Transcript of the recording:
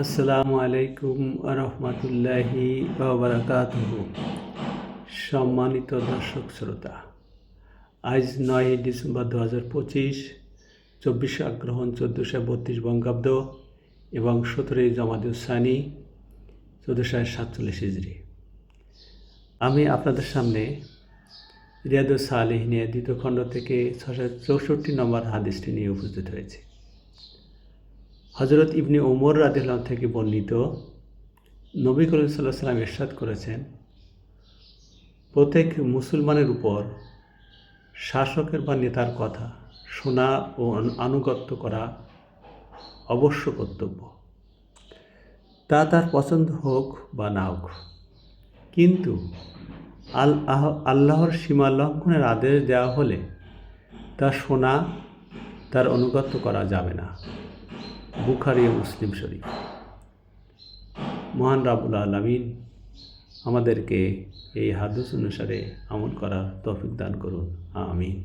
আসসালামু আলাইকুম রহমতুল্লাহি বারাকাতুহু। সম্মানিত দর্শক শ্রোতা, আজ 9 ডিসেম্বর 2025, 24 আগ্রহণ 1432 বঙ্গাব্দ এবং 17 জমাদুস সানি 1447 হিজরি। আমি আপনাদের সামনে রিয়াদুস সালিহিনের দ্বিতীয় খণ্ড থেকে 664 নম্বর হাদিসটি নিয়ে উপস্থিত হয়েছে। হযরত ইবনে ওমর রাদিয়াল্লাহু আনহু থেকে বর্ণিত, নবী করিম সাল্লাল্লাহু আলাইহি ওয়াসাল্লাম ইরশাদ করেছেন, প্রত্যেক মুসলমানের উপর শাসকের বা নেতার কথা শোনা ও আনুগত্য করা অবশ্য কর্তব্য, তা তার পছন্দ হোক বা না হোক। কিন্তু আল্লাহর সীমা লঙ্ঘনের আদেশ দেওয়া হলে তা শোনা, তার আনুগত্য করা যাবে না। বুখারী ও মুসলিম শরীফ। মহান রাব্বুল আলামিন আমাদেরকে এই হাদিস অনুসারে আমল করার তৌফিক দান করুন। আমিন।